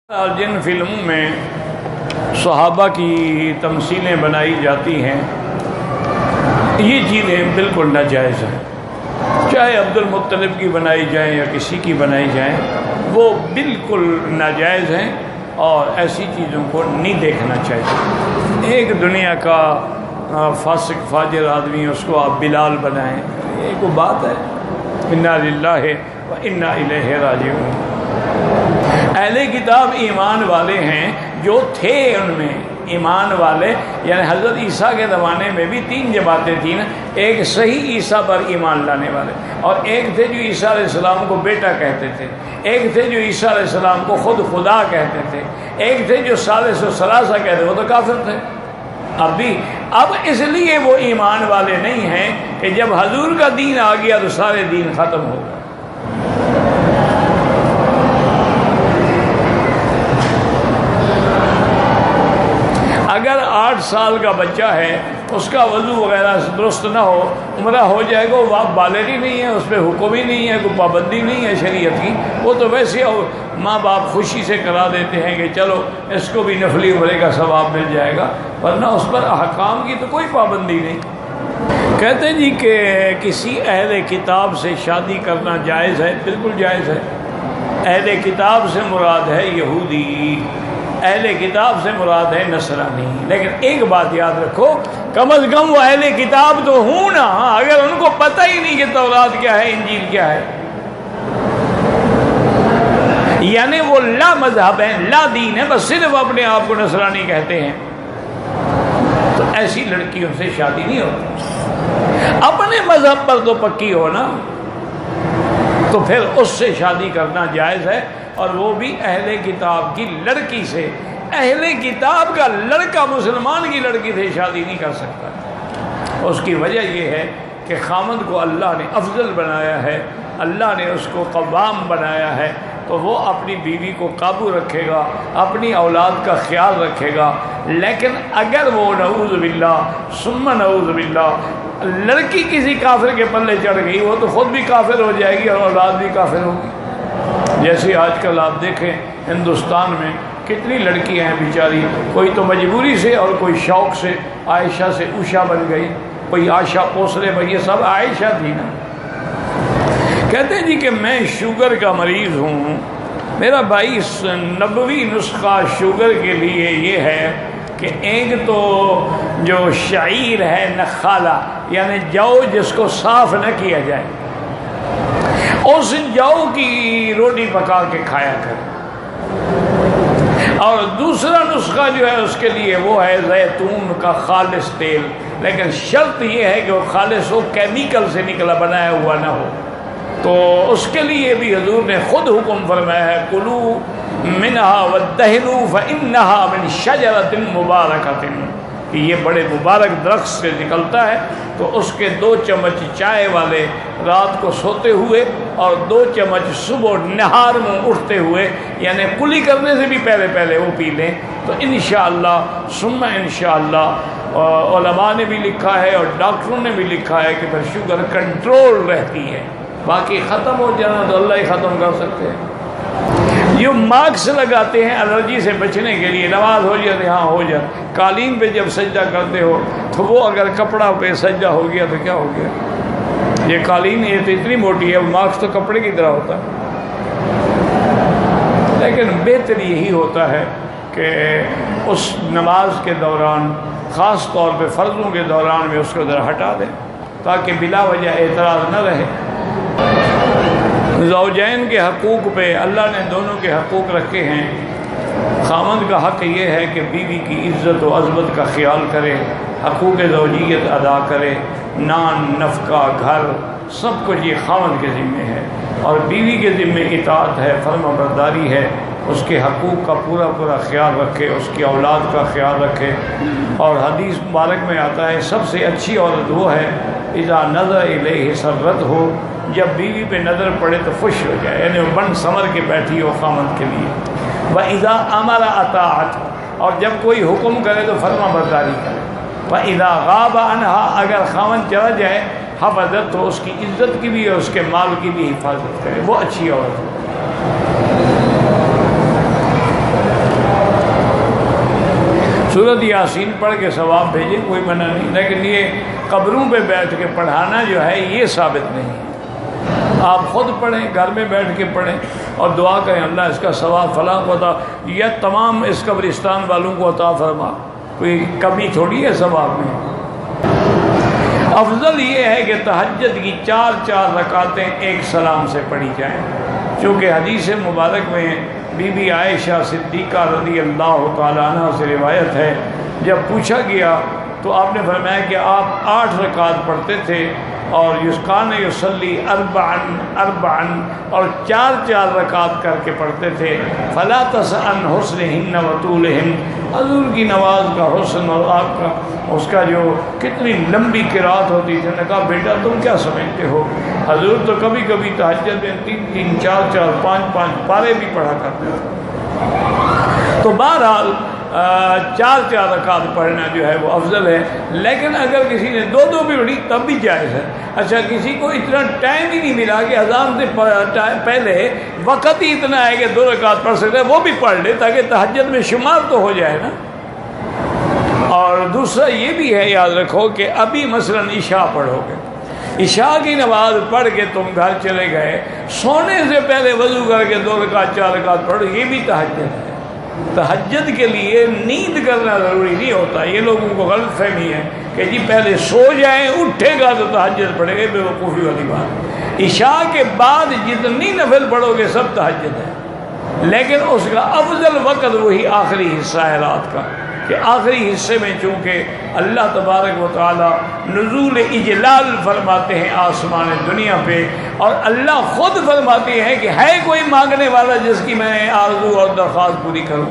جن فلموں میں صحابہ کی تمثیلیں بنائی جاتی ہیں یہ چیزیں بالکل ناجائز ہیں، چاہے عبد المطلب کی بنائی جائیں یا کسی کی بنائی جائیں، وہ بالکل ناجائز ہیں اور ایسی چیزوں کو نہیں دیکھنا چاہیے۔ ایک دنیا کا فاسق فاجر آدمی اس کو آپ بلال بنائیں، یہ کوئی بات ہے؟ انا للہ و انا الیہ راجعون۔ اہل کتاب ایمان والے ہیں، جو تھے ان میں ایمان والے، یعنی حضرت عیسیٰ کے زمانے میں بھی تین جماعتیں تھیں نا، ایک صحیح عیسیٰ پر ایمان لانے والے، اور ایک تھے جو عیسیٰ علیہ السلام کو بیٹا کہتے تھے، ایک تھے جو عیسیٰ علیہ السلام کو خود خدا کہتے تھے، ایک تھے جو ثالث و ثلاثہ کہتے تھے، وہ تو کافر تھے۔ اب اس لیے وہ ایمان والے نہیں ہیں کہ جب حضور کا دین آ گیا تو سارے دین ختم ہو گئے۔ اگر 8 سال کا بچہ ہے، اس کا وضو وغیرہ درست نہ ہو، عمرہ ہو جائے گا، وہ بالغ ہی نہیں ہے، اس پہ حکم ہی نہیں ہے، کوئی پابندی نہیں ہے شریعت کی، وہ تو ویسے ماں باپ خوشی سے کرا دیتے ہیں کہ چلو اس کو بھی نفلی عمرے کا ثواب مل جائے گا، ورنہ اس پر احکام کی تو کوئی پابندی نہیں۔ کہتے ہیں جی کہ کسی اہل کتاب سے شادی کرنا جائز ہے، بالکل جائز ہے۔ اہل کتاب سے مراد ہے یہودی، اہل کتاب سے مراد ہے نصرانی، لیکن ایک بات یاد رکھو، کم از کم وہ اہل کتاب تو ہوں نا، اگر ان کو پتہ ہی نہیں کہ تورات کیا ہے انجیل کیا ہے، یعنی وہ لا مذہب ہے، لا دین ہے، بس صرف اپنے آپ کو نصرانی کہتے ہیں، تو ایسی لڑکیوں سے شادی نہیں ہوتی۔ اپنے مذہب پر تو پکی ہو نا، تو پھر اس سے شادی کرنا جائز ہے، اور وہ بھی اہل کتاب کی لڑکی سے۔ اہل کتاب کا لڑکا مسلمان کی لڑکی سے شادی نہیں کر سکتا۔ اس کی وجہ یہ ہے کہ خامند کو اللہ نے افضل بنایا ہے، اللہ نے اس کو قوام بنایا ہے، تو وہ اپنی بیوی کو قابو رکھے گا، اپنی اولاد کا خیال رکھے گا۔ لیکن اگر وہ نعوذ باللہ ثم نعوذ باللہ لڑکی کسی کافر کے پلے چڑھ گئی، وہ تو خود بھی کافر ہو جائے گی اور اولاد بھی کافر ہوگی۔ جیسے آج کل آپ دیکھیں ہندوستان میں کتنی لڑکیاں ہیں بیچاری، کوئی تو مجبوری سے اور کوئی شوق سے، عائشہ سے اوشا بن گئی، کوئی آشا پوسلے بھائی، یہ سب عائشہ تھی نا۔ کہتے ہیں جی کہ میں شوگر کا مریض ہوں، میرا بھائی نبوی نسخہ شوگر کے لیے یہ ہے کہ ایک تو جو شعیر ہے نخالہ، یعنی جو جس کو صاف نہ کیا جائے، اس جو کی روٹی پکا کے کھایا کرے، اور دوسرا نسخہ جو ہے اس کے لیے وہ ہے زیتون کا خالص تیل، لیکن شرط یہ ہے کہ وہ خالص ہو، کیمیکل سے نکلا بنایا ہوا نہ ہو۔ تو اس کے لیے بھی حضور نے خود حکم فرمایا ہے، کلوا منہا وادہنوا فانہا من شجرۃ مبارکۃ، کہ یہ بڑے مبارک درخت سے نکلتا ہے، تو اس کے 2 چمچ چائے والے رات کو سوتے ہوئے اور 2 چمچ صبح نہار میں اٹھتے ہوئے، یعنی کلی کرنے سے بھی پہلے وہ پی لیں، تو انشاءاللہ ثم انشاءاللہ علماء نے بھی لکھا ہے اور ڈاکٹروں نے بھی لکھا ہے کہ پھر شوگر کنٹرول رہتی ہے۔ باقی ختم ہو جانا تو اللہ ہی ختم کر سکتے ہیں۔ یہ ماسک لگاتے ہیں الرجی سے بچنے کے لیے، نماز ہو جاتی، ہاں ہو جائے، قالین پہ جب سجدہ کرتے ہو تو وہ اگر کپڑا پہ سجدہ ہو گیا تو کیا ہو گیا؟ یہ قالین یہ تو اتنی موٹی ہے، ماسک تو کپڑے کی طرح ہوتا ہے، لیکن بہتر یہی ہوتا ہے کہ اس نماز کے دوران، خاص طور پہ فرضوں کے دوران میں اس کو ذرا ہٹا دیں تاکہ بلا وجہ اعتراض نہ رہے۔ زوجین کے حقوق پہ اللہ نے دونوں کے حقوق رکھے ہیں۔ خامند کا حق یہ ہے کہ بیوی کی عزت و عظمت کا خیال کرے، حقوق زوجیت ادا کرے، نان نفقہ گھر سب کچھ یہ خامند کے ذمے ہے، اور بیوی کے ذمے اطاعت ہے، فرما برداری ہے، اس کے حقوق کا پورا خیال رکھے، اس کی اولاد کا خیال رکھے۔ اور حدیث مبارک میں آتا ہے سب سے اچھی عورت وہ ہے اذا نظر الیہ سرت ہو، جب بیوی پہ نظر پڑے تو خوش ہو جائے، یعنی وہ بن سمر کے بیٹھی ہو خامند کے لیے۔ وَإِذَا أَمَرَ أَطَاعَتْ، اور جب کوئی حکم کرے تو فرما برداری کرے۔ وَإِذَا غَابَ عَنْهَا، اگر خامند چلا جائے حفظت، تو اس کی عزت کی بھی اور اس کے مال کی بھی حفاظت کرے، وہ اچھی عورت ہے۔ سورۃ یاسین پڑھ کے ثواب بھیجے، کوئی منع نہیں، لیکن یہ قبروں پہ بیٹھ کے پڑھانا جو ہے یہ ثابت نہیں۔ آپ خود پڑھیں، گھر میں بیٹھ کے پڑھیں اور دعا کریں اللہ اس کا ثواب فلاں کو عطا، یا تمام اس قبرستان والوں کو عطا فرما، کوئی کمی تھوڑی ہے ثواب میں۔ افضل یہ ہے کہ تہجد کی 4 رکعتیں ایک سلام سے پڑھی جائیں، چونکہ حدیث مبارک میں بی بی عائشہ صدیقہ رضی اللہ تعالیٰ عنہ سے روایت ہے، جب پوچھا گیا تو آپ نے فرمایا کہ آپ 8 رکعت پڑھتے تھے اور یسقان یصلی اربعن اور 4 رکعت کر کے پڑھتے تھے۔ فلا تسأن حسنہن وطولہن، حضور کی نماز کا حسن اور آپ کا اس کا جو کتنی لمبی قرات ہوتی تھی۔ نے کہا بیٹا تم کیا سمجھتے ہو، حضور تو کبھی کبھی تہجد میں 3 4 5 پارے بھی پڑھا کرتے تھے۔ تو بہرحال 4 رکعت پڑھنا جو ہے وہ افضل ہے، لیکن اگر کسی نے 2 بھی پڑھی تب بھی جائز ہے۔ اچھا کسی کو اتنا ٹائم ہی نہیں ملا کہ اذان سے پہلے وقت ہی اتنا ہے کہ 2 رکعت پڑھ سکتے وہ بھی پڑھ لے تاکہ تہجد میں شمار تو ہو جائے نا۔ اور دوسرا یہ بھی ہے یاد رکھو کہ ابھی مثلا عشاء پڑھو گے، عشاء کی نماز پڑھ کے تم گھر چلے گئے، سونے سے پہلے وضو کر کے 2 رکعت 4 رکعت پڑھو، یہ بھی تہجد ہے۔ تہجد کے لیے نیند کرنا ضروری نہیں ہوتا، یہ لوگوں کو غلط فہمی ہے کہ جی پہلے سو جائیں اٹھے گا تو تہجد پڑھے گا، بے وقوفی والی بات۔ عشاء کے بعد جتنی نفل پڑھو گے سب تہجد ہے، لیکن اس کا افضل وقت وہی آخری حصہ ہے رات کا، کہ آخری حصے میں چونکہ اللہ تبارک و تعالی نزول اجلال فرماتے ہیں آسمان دنیا پہ، اور اللہ خود فرماتے ہیں کہ ہے کوئی مانگنے والا جس کی میں آرزو اور درخواست پوری کروں،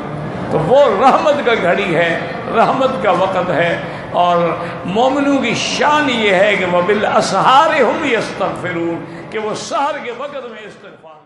تو وہ رحمت کا گھڑی ہے، رحمت کا وقت ہے۔ اور مومنوں کی شان یہ ہے کہ وَبِالْأَسْحَارِ هُمْ يَسْتَغْفِرُونَ، کہ وہ سحر کے وقت میں استغفار